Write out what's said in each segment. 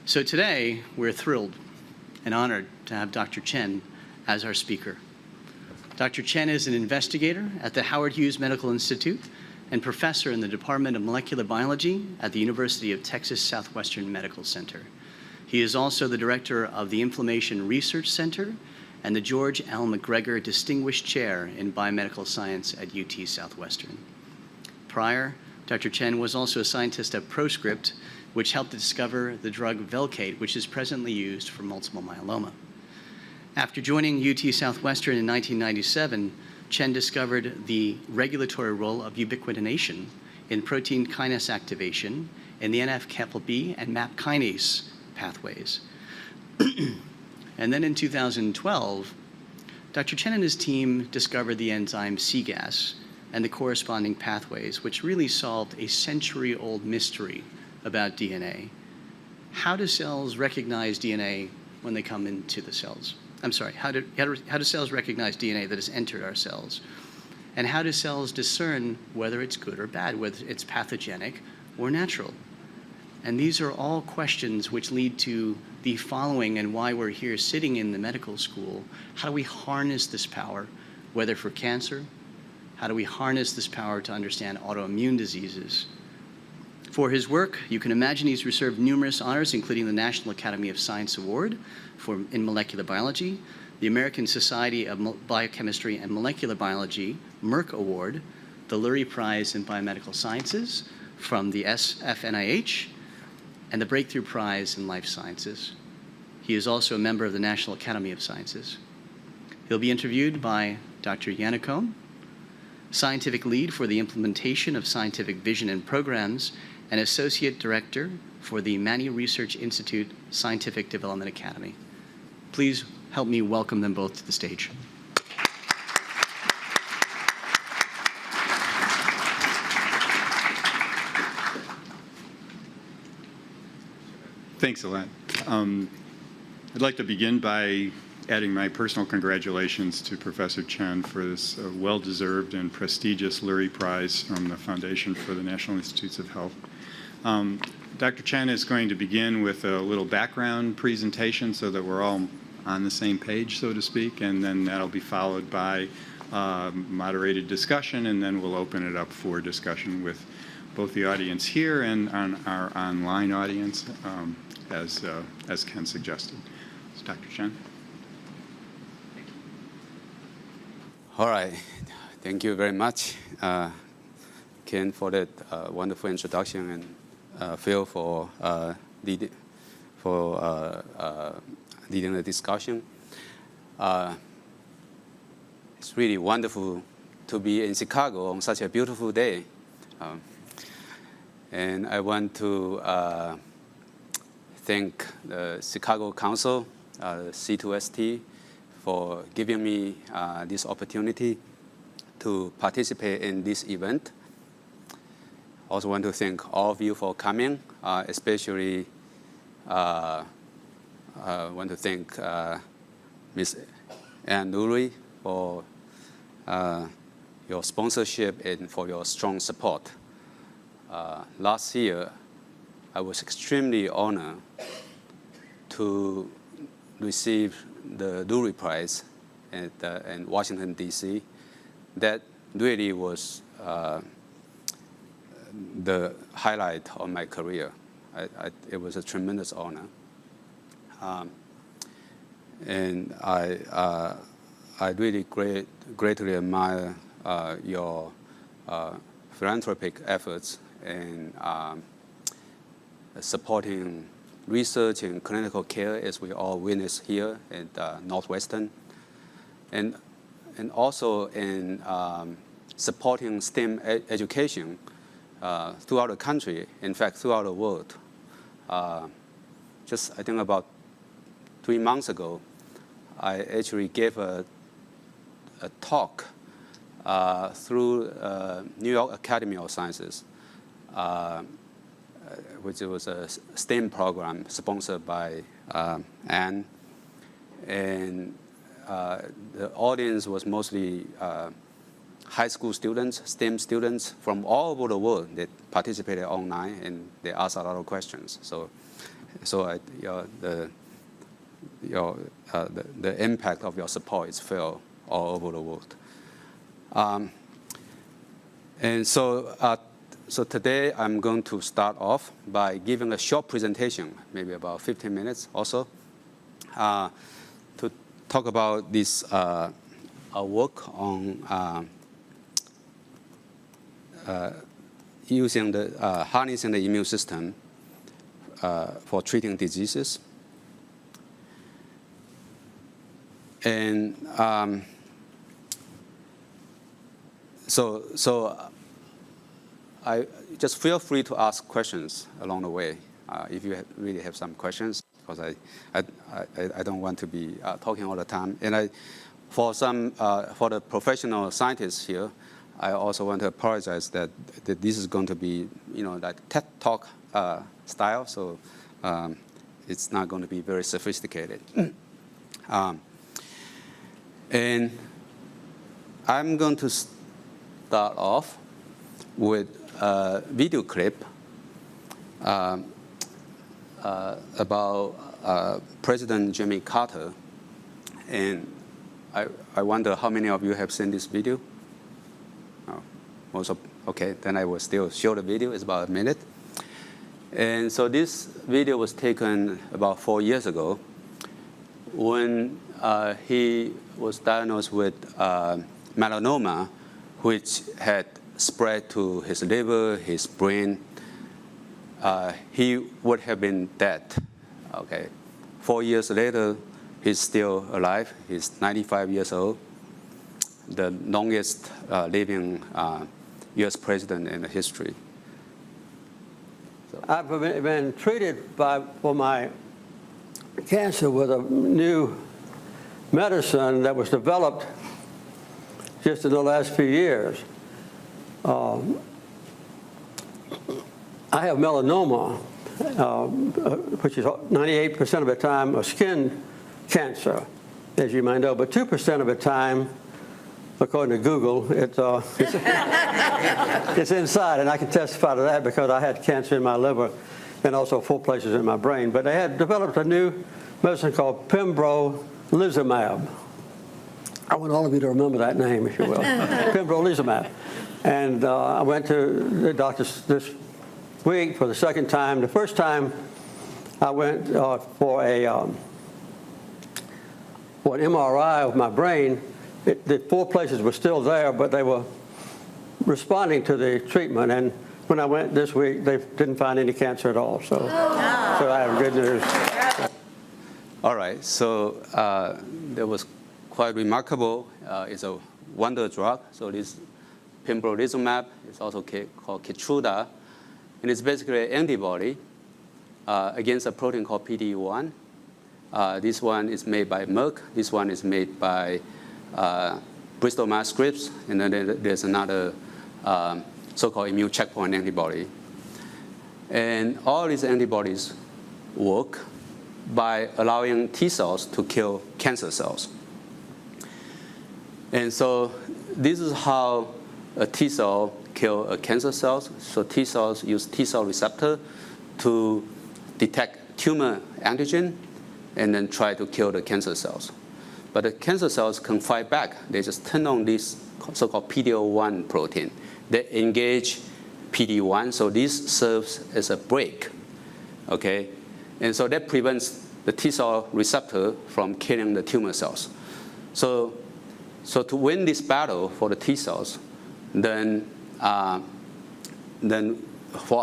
So today, we're thrilled and honored to have Dr. Chen as our speaker. Dr. Chen is an investigator at the Howard Hughes Medical Institute and professor in the Department of Molecular Biology at the University of Texas Southwestern Medical Center. He is also the director of the Inflammation Research Center and the George L. McGregor Distinguished Chair in Biomedical Science at UT Southwestern. Prior, Dr. Chen was also a scientist at Proscript, which helped to discover the drug Velcade, which is presently used for multiple myeloma. After joining UT Southwestern in 1997, Chen discovered the regulatory role of ubiquitination in protein kinase activation in the NF-κB and MAP kinase pathways. And then in 2012, Dr. Chen and his team discovered the enzyme cGAS and the corresponding pathways, which really solved a century-old mystery about DNA. How do cells recognize DNA when they come into the cells? I'm sorry, how do cells recognize DNA that has entered our cells? And how do cells discern whether it's good or bad, whether it's pathogenic or natural? And these are all questions which lead to the following and why we're here sitting in the medical school. How do we harness this power, whether for cancer? How do we harness this power to understand autoimmune diseases? For his work, you can imagine he's received numerous honors, including the National Academy of Science Award in molecular biology, the American Society of Biochemistry and Molecular Biology Merck Award, the Lurie Prize in Biomedical Sciences from the FNIH, and the Breakthrough Prize in Life Sciences. He is also a member of the National Academy of Sciences. He'll be interviewed by Dr. Yannicone, scientific lead for the implementation of scientific vision and programs, and associate director for the Manny Research Institute Scientific Development Academy. Please help me welcome them both to the stage. Thanks a lot. I'd like to begin by adding my personal congratulations to Professor Chen for this well-deserved and prestigious Lurie Prize from the Foundation for the National Institutes of Health. Dr. Chen is going to begin with a little background presentation so that we're all on the same page, so to speak, and then that'll be followed by moderated discussion, and then we'll open it up for discussion with both the audience here and on our online audience, as Ken suggested. So, Dr. Chen. All right. Thank you very much, Ken, for that wonderful introduction, and Phil for leading the discussion. It's really wonderful to be in Chicago on such a beautiful day. And I want to thank the Chicago Council, C2ST, for giving me this opportunity to participate in this event. Also want to thank all of you for coming, especially want to thank Ms. Anne Lurie for your sponsorship and for your strong support. Last year, I was extremely honored to receive the Lurie Prize in Washington, D.C. That really was the highlight of my career. It was a tremendous honor. And I really greatly admire your philanthropic efforts in supporting research and clinical care, as we all witness here at Northwestern, and also in supporting STEM education throughout the country, in fact, throughout the world. Just, I think about 3 months ago, I actually gave a talk through New York Academy of Sciences, which was a STEM program sponsored by Anne. And the audience was mostly high school students, STEM students from all over the world that participated online, and they asked a lot of questions. So So the impact of your support is felt all over the world. And so today I'm going to start off by giving a short presentation, maybe about 15 minutes or so, to talk about this our work on using the harnessing the immune system for treating diseases. And so I just feel free to ask questions along the way if you really have some questions, because I don't want to be talking all the time. And for the professional scientists here, I also want to apologize that this is going to be, like TED Talk style, so it's not going to be very sophisticated. And I'm going to start off with a video clip about President Jimmy Carter. And I wonder how many of you have seen this video? Oh, okay, then I will still show the video. It's about a minute. And so this video was taken about 4 years ago when he was diagnosed with melanoma, which had spread to his liver, his brain. He would have been dead. Okay, 4 years later, he's still alive. He's 95 years old, the longest living U.S. president in the history. So. I've been treated for my cancer with a new medicine that was developed just in the last few years. I have melanoma, which is 98% of the time a skin cancer, as you might know, but 2% of the time, according to Google, it's inside, and I can testify to that because I had cancer in my liver and also 4 places in my brain. But they had developed a new medicine called Pembrolizumab. I want all of you to remember that name, if you will. Pembrolizumab. And I went to the doctor this week for the second time. The first time I went for an MRI of my brain. The 4 places were still there, but they were responding to the treatment. And when I went this week, they didn't find any cancer at all. So I have good news. All right. So that was quite remarkable. It's a wonder drug. So this Pembrolizumab is also called Keytruda. And it's basically an antibody against a protein called PD-1. This one is made by Merck. This one is made by Bristol Myers Squibb, and then there's another so-called immune checkpoint antibody. And all these antibodies work by allowing T cells to kill cancer cells. And so this is how a T cell kills a cancer cells. So T cells use T cell receptor to detect tumor antigen and then try to kill the cancer cells. But the cancer cells can fight back. They just turn on this so-called PD-L1 protein. They engage PD-1, so this serves as a brake, okay? And so that prevents the T cell receptor from killing the tumor cells. So to win this battle for the T cells, then for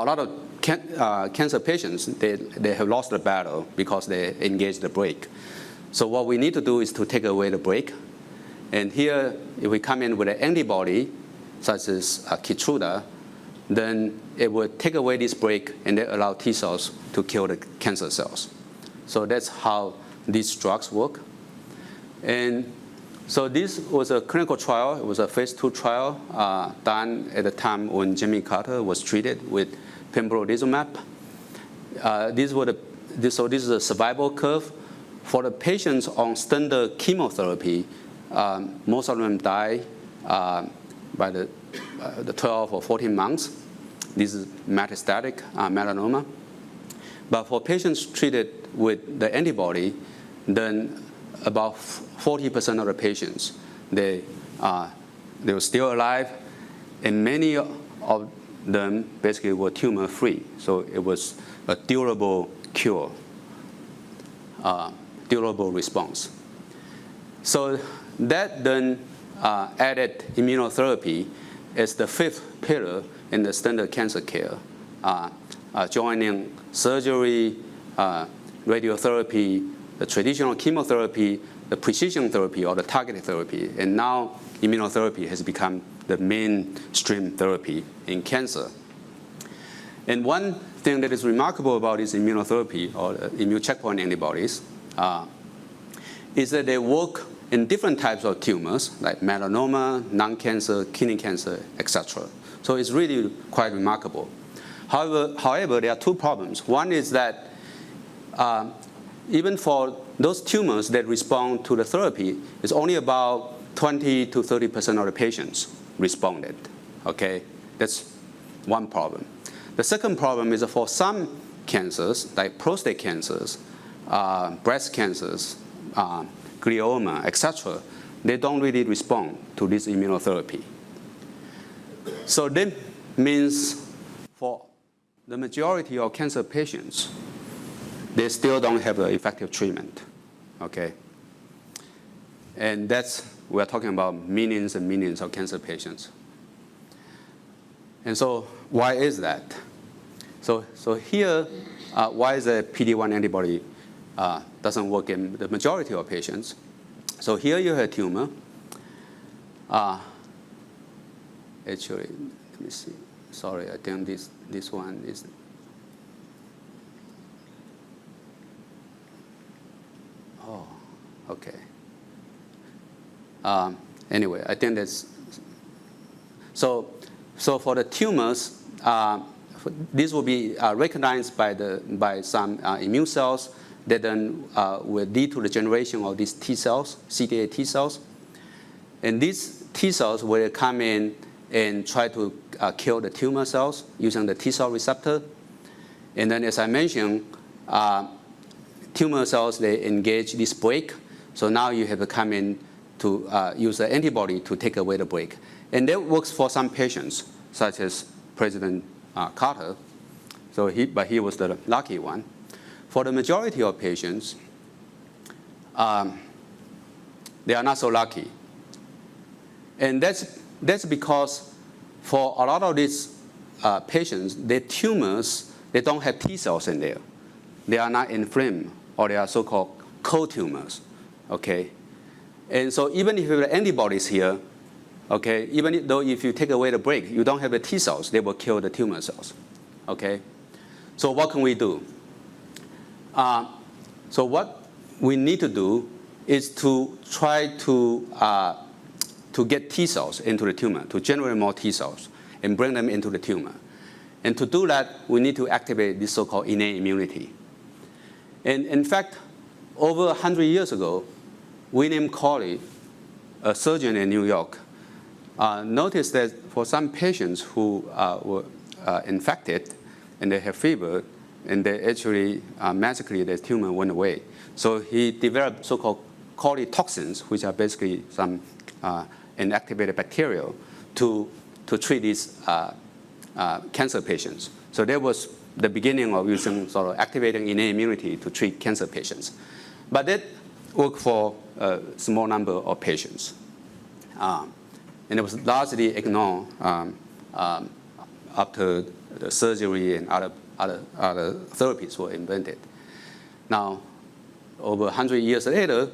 a lot of cancer patients, they have lost the battle because they engage the brake. So what we need to do is to take away the brake. And here, if we come in with an antibody, such as Keytruda, then it would take away this brake and then allow T cells to kill the cancer cells. So that's how these drugs work. And so this was a clinical trial. It was a phase 2 trial done at the time when Jimmy Carter was treated with Pembrolizumab. So this is a survival curve. For the patients on standard chemotherapy, most of them die by the 12 or 14 months. This is metastatic melanoma. But for patients treated with the antibody, then about 40% of the patients, they were still alive, and many of them basically were tumor-free. So it was a durable cure, durable response. So that then added immunotherapy as the fifth pillar in the standard cancer care, joining surgery, radiotherapy, the traditional chemotherapy, the precision therapy or the targeted therapy, and now immunotherapy has become the mainstream therapy in cancer. And one thing that is remarkable about this immunotherapy or immune checkpoint antibodies is that they work in different types of tumors like melanoma, lung cancer, kidney cancer, etc. So it's really quite remarkable. However, there are two problems. One is that even for those tumors that respond to the therapy, it's only about 20 to 30% of the patients responded. Okay, that's one problem. The second problem is that for some cancers, like prostate cancers, breast cancers, glioma, etc., they don't really respond to this immunotherapy. So that means for the majority of cancer patients, they still don't have an effective treatment, okay? And we're talking about millions and millions of cancer patients. And so why is that? So here, why is the PD-1 antibody doesn't work in the majority of patients? So here you have a tumor. Actually, let me see. Sorry, I think this one is. Oh, okay. Anyway, I think that's. So for the tumors, this will be recognized by some immune cells that then will lead to the generation of these T cells, CD8 T cells. And these T cells will come in and try to kill the tumor cells using the T cell receptor. And then, as I mentioned, tumor cells, they engage this brake. So now you have to come in to use the antibody to take away the brake. And that works for some patients, such as President Carter. But he was the lucky one. For the majority of patients, they are not so lucky. And that's because for a lot of these patients, their tumors, they don't have T cells in there. They are not inflamed, or they are so-called cold tumors, okay? And so even if you have antibodies here, okay, even though if you take away the brake, you don't have the T cells, they will kill the tumor cells, okay? So what can we do? So what we need to do is to try to get T cells into the tumor, to generate more T cells and bring them into the tumor. And to do that, we need to activate this so-called innate immunity. And in fact, over 100 years ago, William Corley, a surgeon in New York, noticed that for some patients who were infected and they have fever, and they actually magically the tumor went away. So he developed so-called Corley toxins, which are basically some inactivated bacteria, to treat these cancer patients. So that was the beginning of using sort of activating innate immunity to treat cancer patients. But that worked for a small number of patients. And it was largely ignored after the surgery and other therapies were invented. Now, over 100 years later,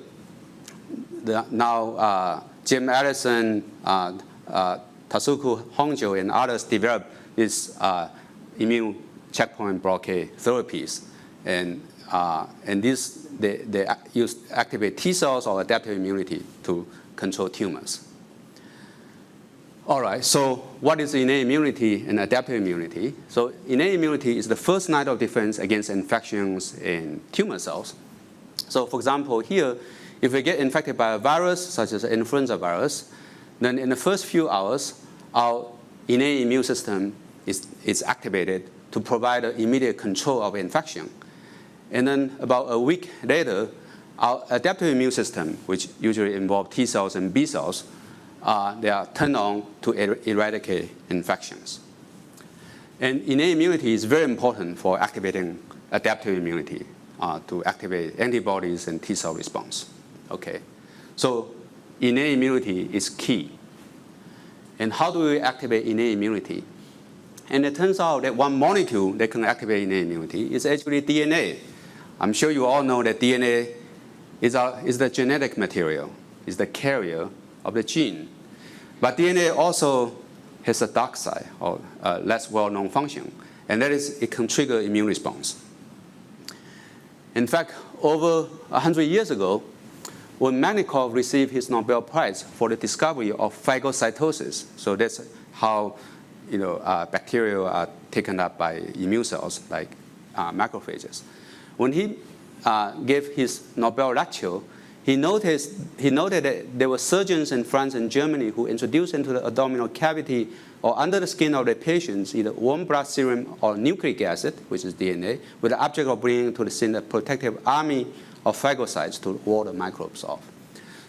Jim Allison, Tasuku Honjo, and others developed these immune checkpoint blockade therapies. And they activate T cells or adaptive immunity to control tumors. All right, so what is innate immunity and adaptive immunity? So innate immunity is the first line of defense against infections in tumor cells. So for example, here, if we get infected by a virus, such as an influenza virus, then in the first few hours, our innate immune system is activated to provide an immediate control of infection. And then about a week later, our adaptive immune system, which usually involve T cells and B cells, they are turned on to eradicate infections. And innate immunity is very important for activating adaptive immunity to activate antibodies and T cell response. Okay, so innate immunity is key. And how do we activate innate immunity? And it turns out that one molecule that can activate innate immunity is actually DNA. I'm sure you all know that DNA is the genetic material, is the carrier of the gene. But DNA also has a dark side, or less well-known function, and that is it can trigger immune response. In fact, over 100 years ago, when Manikov received his Nobel Prize for the discovery of phagocytosis, so that's how bacteria are taken up by immune cells like macrophages. When he gave his Nobel lecture, he noted that there were surgeons in France and Germany who introduced into the abdominal cavity or under the skin of their patients either warm blood serum or nucleic acid, which is DNA, with the object of bringing to the scene a protective army of phagocytes to ward the microbes off.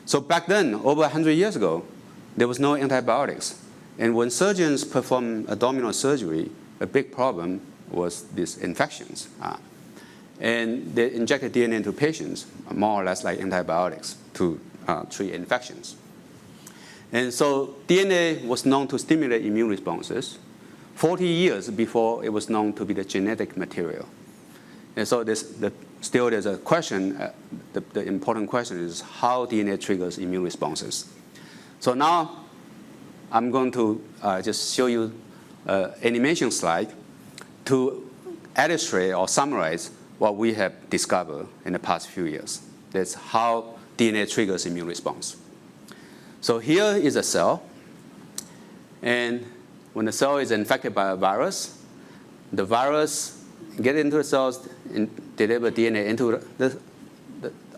So back then, over 100 years ago, there was no antibiotics. And when surgeons performed abdominal surgery, a big problem was these infections. And they injected DNA into patients, more or less like antibiotics, to treat infections. And so DNA was known to stimulate immune responses 40 years before it was known to be the genetic material. And so still there's a question, the important question is how DNA triggers immune responses. So now I'm going to just show you an animation slide to illustrate or summarize what we have discovered in the past few years. That's how DNA triggers immune response. So here is a cell. And when the cell is infected by a virus, the virus gets into the cells and deliver DNA into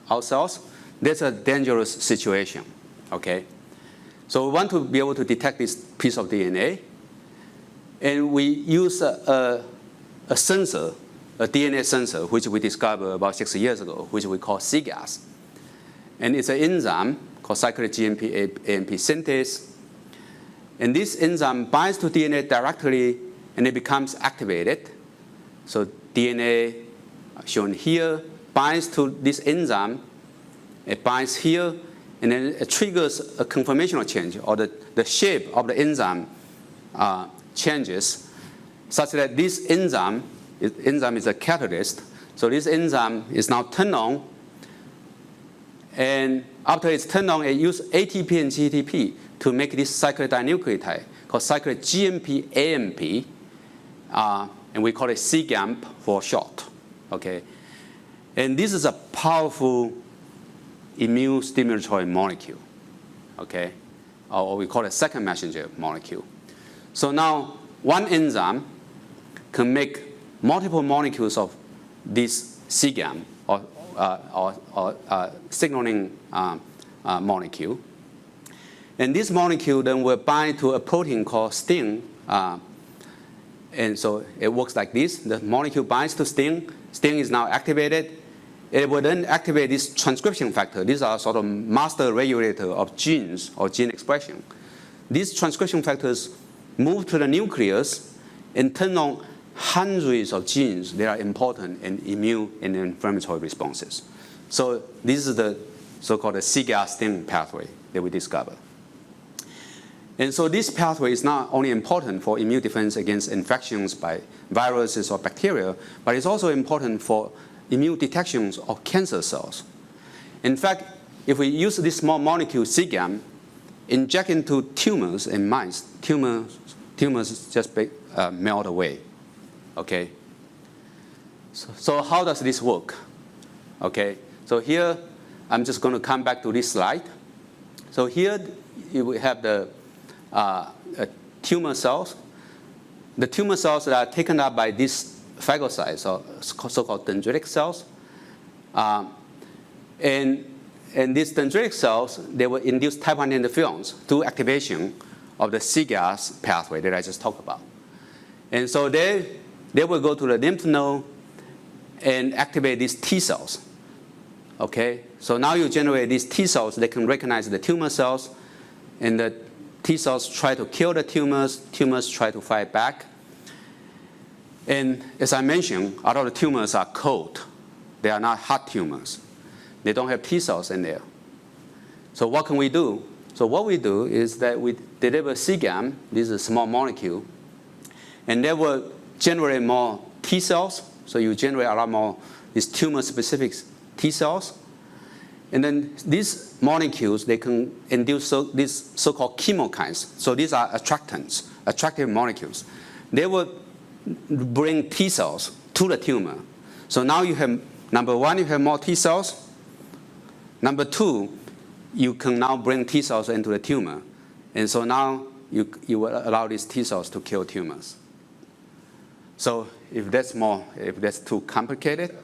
our cells. That's a dangerous situation, okay? So we want to be able to detect this piece of DNA. And we use a sensor, a DNA sensor, which we discovered about 6 years ago, which we call CGAS. And it's an enzyme called cyclic GMP-AMP synthase. And this enzyme binds to DNA directly, and it becomes activated. So DNA, shown here, binds to this enzyme. It binds here, and then it triggers a conformational change, or the shape of the enzyme changes, such that this enzyme is a catalyst. So this enzyme is now turned on. And after it's turned on, it uses ATP and GTP to make this cyclic dinucleotide called cyclic GMP-AMP. And we call it CGAMP for short. Okay? And this is a powerful immune stimulatory molecule. Okay? Or we call it second messenger molecule. So now one enzyme can make multiple molecules of this CGAM or signaling molecule. And this molecule then will bind to a protein called STING. And so it works like this. The molecule binds to STING. STING is now activated. It will then activate this transcription factor. These are sort of master regulator of genes or gene expression. These transcription factors move to the nucleus and turn on hundreds of genes that are important in immune and inflammatory responses. So this is the so-called CGAS STING pathway that we discovered. And so this pathway is not only important for immune defense against infections by viruses or bacteria, but it's also important for immune detections of cancer cells. In fact, if we use this small molecule CGAM, inject into tumors in mice, tumors just melt away. Okay. So how does this work? Okay. So here, I'm just going to come back to this slide. So here, we have the tumor cells. The tumor cells that are taken up by these phagocytes, or so-called dendritic cells. And these dendritic cells, they will induce type 1 interferons through activation of the CGAS pathway that I just talked about. And so they will go to the lymph node, and they will activate this transcription factor. These are sort of master regulators of genes or gene expression. These transcription factors move to the nucleus and turn on hundreds of genes that are important in immune and inflammatory responses. So this is the so-called CGAS STING pathway that I just talked about. And so they will go to the lymph node, and activate these T cells. Okay, so now you generate these T cells. They can recognize the tumor cells, and the T cells try to kill the tumors. Tumors try to fight back. And as I mentioned, a lot of the tumors are cold. They are not hot tumors. They don't have T cells in there. So what can we do? So what we do is that we deliver CGAM. This is a small molecule. And they will generate more T cells. So you generate a lot more these tumor-specific T cells. And then these molecules, they can induce these so-called chemokines. So these are attractants, attractive molecules. They will bring T cells to the tumor. So now you have, number one, you have more T cells. Number two, you can now bring T cells into the tumor. And so now you will allow these T cells to kill tumors. So if that's too complicated,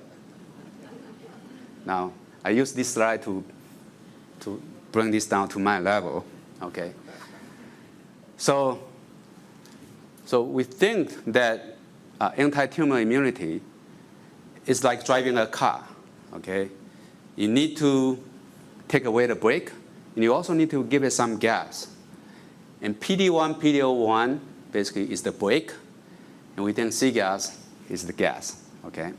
now I use this slide to bring this down to my level, okay? So we think that anti-tumor immunity is like driving a car, okay? You need to take away the brake, and you also need to give it some gas. And PD-1, PD-L1 basically is the brake, and we think C-gas is the gas, okay?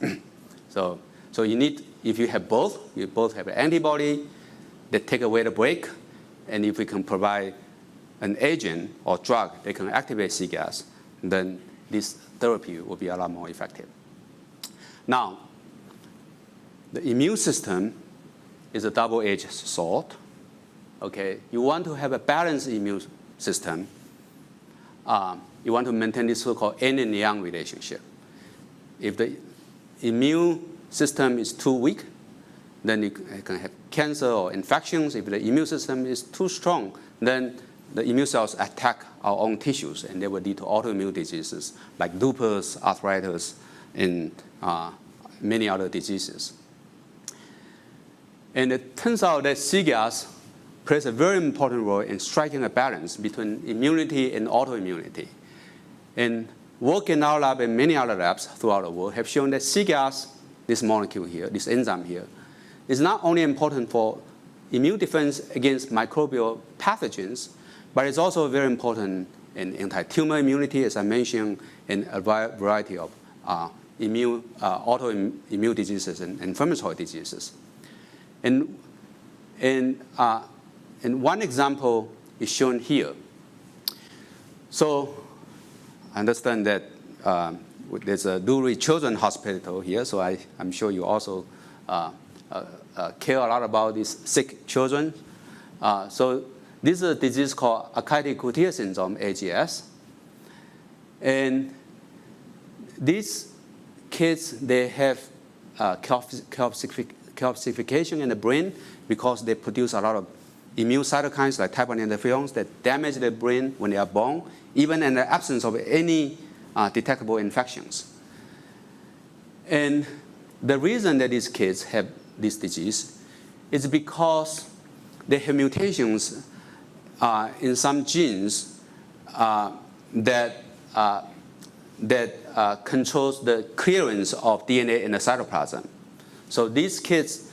So you need, if you have both, you both have an antibody that take away the brake, and if we can provide an agent or drug that can activate C-gas, then this therapy will be a lot more effective. Now, the immune system is a double-edged sword. Okay, you want to have a balanced immune system. You want to maintain this so-called Yin and Yang relationship. If the immune system is too weak, then you can have cancer or infections. If the immune system is too strong, then the immune cells attack our own tissues, and they will lead to autoimmune diseases like lupus, arthritis, and many other diseases. And it turns out that C-gas plays a very important role in striking a balance between immunity and autoimmunity. And work in our lab and many other labs throughout the world have shown that C-gas, this molecule here, this enzyme here, is not only important for immune defense against microbial pathogens, but it's also very important in anti-tumor immunity, as I mentioned, in a variety of autoimmune diseases and inflammatory diseases. And one example is shown here. So I understand that there's a Lurie Children's Hospital here, so I'm sure you also care a lot about these sick children. So this is a disease called Aicardi Goutieres syndrome, AGS. And these kids, they have calcification in the brain because they produce a lot of immune cytokines like type I interferons that damage the brain when they are born, even in the absence of any detectable infections. And the reason that these kids have this disease is because they have mutations in some genes that controls the clearance of DNA in the cytoplasm. So these kids,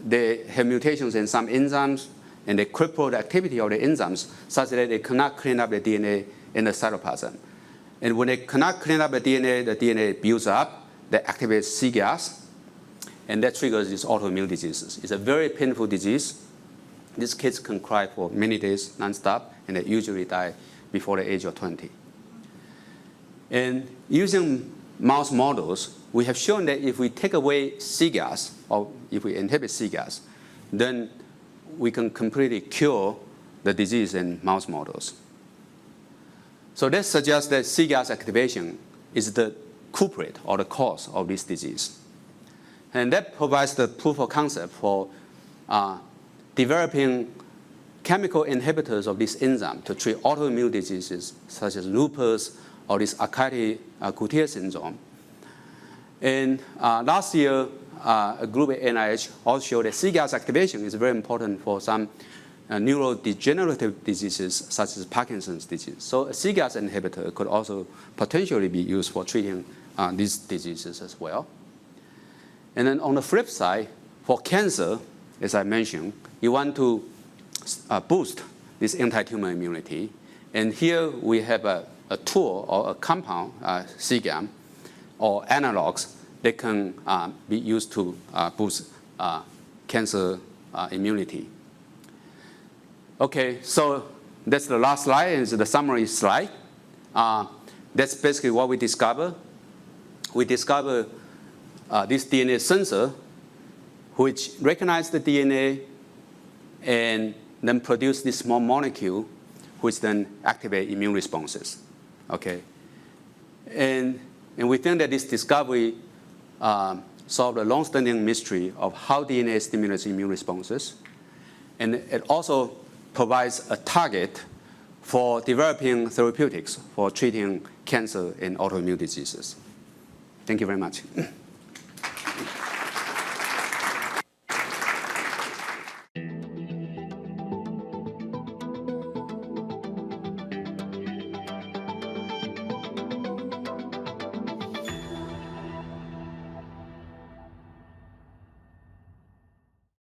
they have mutations in some enzymes, and they cripple the activity of the enzymes such that they cannot clean up the DNA in the cytoplasm. And when they cannot clean up the DNA builds up, that activates C-gas, and that triggers these autoimmune diseases. It's a very painful disease. These kids can cry for many days nonstop, and they usually die before the age of 20. And using mouse models, we have shown that if we take away C-gas, or if we inhibit C-gas, then we can completely cure the disease in mouse models. So that suggests that C-gas activation is the culprit or the cause of this disease. And that provides the proof of concept for developing chemical inhibitors of this enzyme to treat autoimmune diseases such as lupus or this Aicardi Goutieres syndrome. And last year, a group at FNIH also showed that C-gas activation is very important for some neurodegenerative diseases such as Parkinson's disease. So a C-gas inhibitor could also potentially be used for treating these diseases as well. And then on the flip side, for cancer, as I mentioned, you want to boost this anti-tumor immunity. And here we have a tool or a compound, CGAM, or analogs that can be used to boost cancer immunity. Okay, so that's the last slide, is the summary slide. That's basically what we discovered. We discovered this DNA sensor, which recognizes the DNA and then produce this small molecule, which then activate immune responses. Okay, and we think that this discovery solved a long-standing mystery of how DNA stimulates immune responses, and it also provides a target for developing therapeutics for treating cancer and autoimmune diseases. Thank you very much.